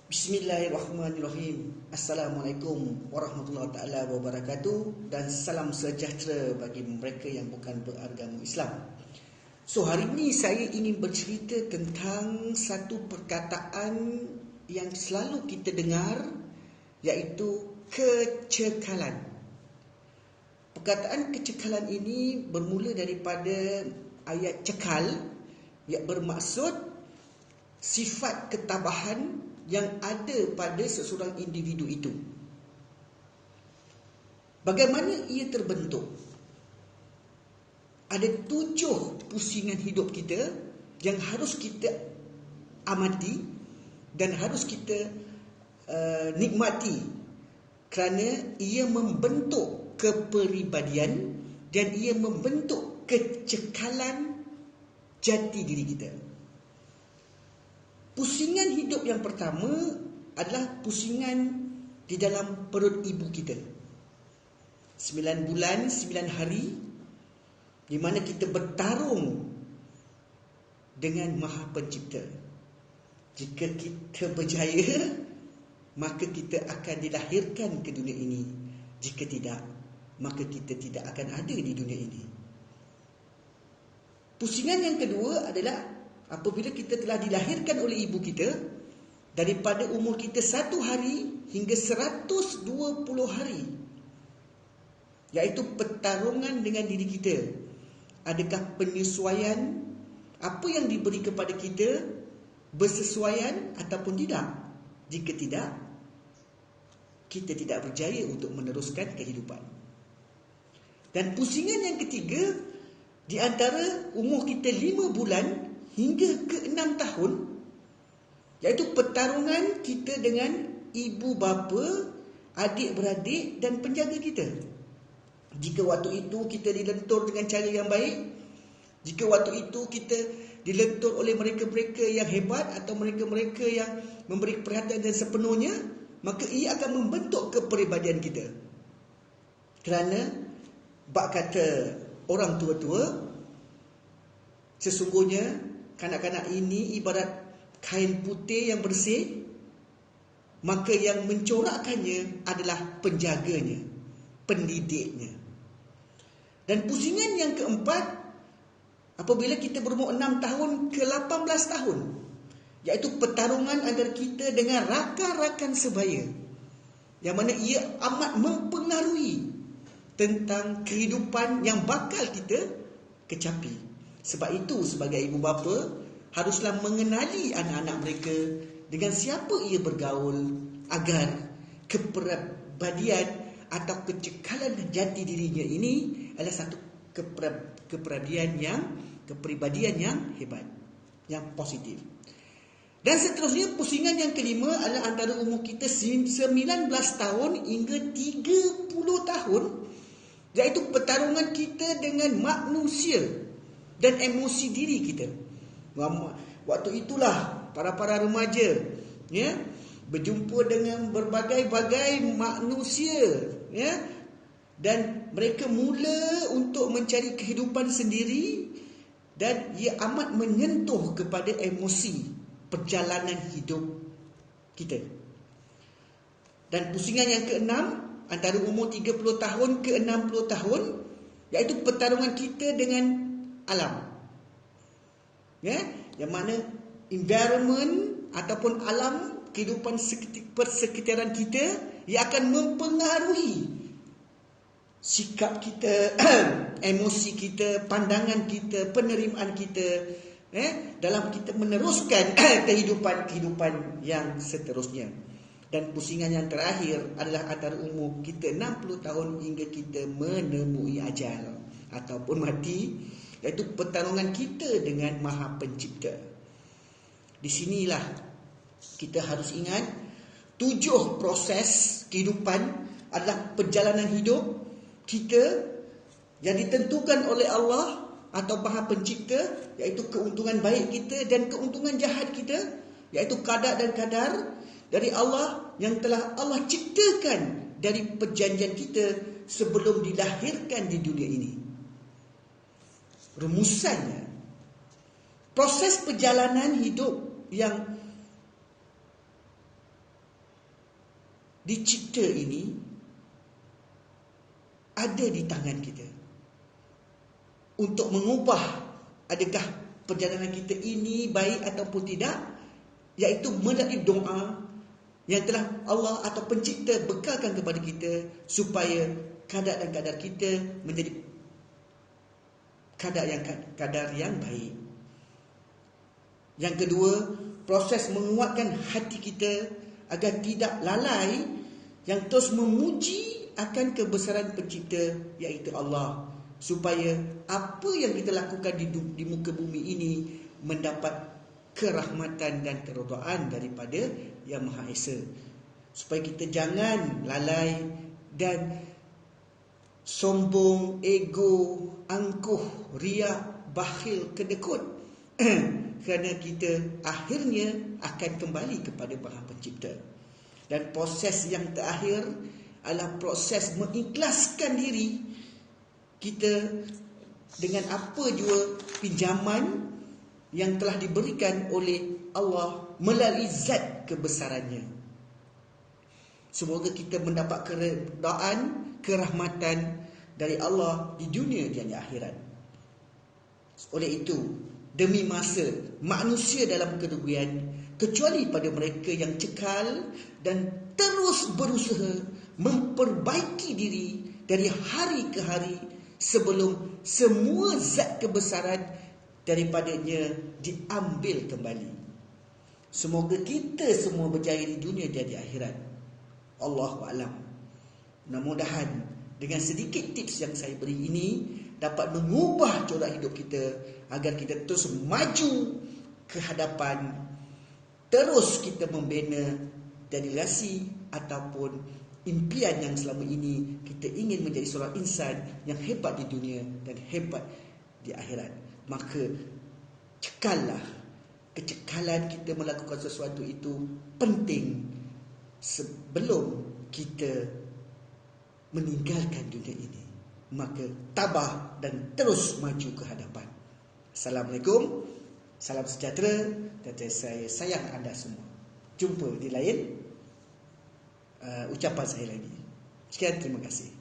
Bismillahirrahmanirrahim. Assalamualaikum warahmatullahi taala wabarakatuh dan salam sejahtera bagi mereka yang bukan beragama Islam. So hari ini saya ingin bercerita tentang satu perkataan yang selalu kita dengar, iaitu kecekalan. Perkataan kecekalan ini bermula daripada ayat cekal yang bermaksud sifat ketabahan yang ada pada seseorang individu itu. Bagaimana ia terbentuk? Ada 7 pusingan hidup kita yang harus kita amati dan harus kita nikmati, kerana ia membentuk kepribadian dan ia membentuk kecekalan jati diri kita. Pusingan hidup yang pertama adalah pusingan di dalam perut ibu kita. 9 bulan, 9 hari, di mana kita bertarung dengan Maha Pencipta. Jika kita berjaya, maka kita akan dilahirkan ke dunia ini. Jika tidak, maka kita tidak akan ada di dunia ini. Pusingan yang kedua adalah apabila kita telah dilahirkan oleh ibu kita, daripada umur kita 1 hari hingga 120 hari, iaitu pertarungan dengan diri kita. Adakah penyesuaian apa yang diberi kepada kita bersesuaian ataupun tidak? Jika tidak, kita tidak berjaya untuk meneruskan kehidupan. Dan pusingan yang ketiga, di antara umur kita 5 bulan hingga ke 6 tahun, iaitu pertarungan kita dengan ibu bapa, adik-beradik dan penjaga kita. Jika waktu itu kita dilentur dengan cara yang baik, jika waktu itu kita dilentur oleh mereka-mereka yang hebat atau mereka-mereka yang memberi perhatian dan sepenuhnya, maka ia akan membentuk kepribadian kita. Kerana bab kata orang tua-tua, sesungguhnya kanak-kanak ini ibarat kain putih yang bersih, maka yang mencorakkannya adalah penjaganya, pendidiknya. Dan pusingan yang keempat, apabila kita berumur 6 tahun ke 18 tahun, iaitu pertarungan antara kita dengan rakan-rakan sebaya, yang mana ia amat mempengaruhi tentang kehidupan yang bakal kita kecapi. Sebab itu sebagai ibu bapa haruslah mengenali anak-anak mereka dengan siapa ia bergaul, agar kepribadian atau kecekalan jati dirinya ini adalah satu kepribadian yang hebat, yang positif. Dan seterusnya, pusingan yang kelima adalah antara umur kita 19 tahun hingga 30 tahun, iaitu pertarungan kita dengan manusia dan emosi diri kita. Waktu itulah para remaja berjumpa dengan berbagai-bagai manusia, dan mereka mula untuk mencari kehidupan sendiri, dan ia amat menyentuh kepada emosi perjalanan hidup kita. Dan pusingan yang keenam antara umur 30 tahun ke 60 tahun, iaitu pertarungan kita dengan alam, yang mana environment ataupun alam kehidupan persekitaran kita, ia akan mempengaruhi sikap kita, emosi kita, pandangan kita, penerimaan kita, dalam kita meneruskan kehidupan yang seterusnya. Dan pusingan yang terakhir adalah antara umur kita 60 tahun hingga kita menemui ajal ataupun mati, iaitu pertarungan kita dengan Maha Pencipta. Di sinilah kita harus ingat 7 proses kehidupan adalah perjalanan hidup kita yang ditentukan oleh Allah atau Maha Pencipta, iaitu keuntungan baik kita dan keuntungan jahat kita, iaitu qada dan kadar dari Allah yang telah Allah ciptakan dari perjanjian kita sebelum dilahirkan di dunia ini. Rumusannya, proses perjalanan hidup yang dicipta ini ada di tangan kita untuk mengubah adakah perjalanan kita ini baik ataupun tidak, iaitu melalui doa yang telah Allah atau pencipta bekalkan kepada kita supaya kadar dan kadar kita menjadi kadar yang baik. Yang kedua, proses menguatkan hati kita agar tidak lalai, yang terus memuji akan kebesaran pencipta iaitu Allah, supaya apa yang kita lakukan di muka bumi ini mendapat kerahmatan dan keredaan daripada Yang Maha Esa, supaya kita jangan lalai dan sombong, ego, angkuh, riak, bakhil, kedekut kerana kita akhirnya akan kembali kepada Maha Pencipta. Dan proses yang terakhir adalah proses mengikhlaskan diri kita dengan apa jua pinjaman yang telah diberikan oleh Allah melalui zat kebesarannya. Semoga kita mendapat keredaan, kerahmatan dari Allah di dunia dan di akhirat. Oleh itu, demi masa manusia dalam kerugian, kecuali pada mereka yang cekal dan terus berusaha memperbaiki diri dari hari ke hari sebelum semua zat kebesaran daripadanya diambil kembali. Semoga kita semua berjaya di dunia dan di akhirat. Allahu a'lam. Mudah-mudahan dengan sedikit tips yang saya beri ini dapat mengubah corak hidup kita agar kita terus maju ke hadapan, terus kita membina dedikasi ataupun impian yang selama ini kita ingin menjadi seorang insan yang hebat di dunia dan hebat di akhirat. Maka cekallah, kecekalan kita melakukan sesuatu itu penting sebelum kita meninggalkan dunia ini. Maka tabah dan terus maju ke hadapan. Assalamualaikum, salam sejahtera, dan saya sayang anda semua. Jumpa di lain ucapan saya lagi. Sekian, terima kasih.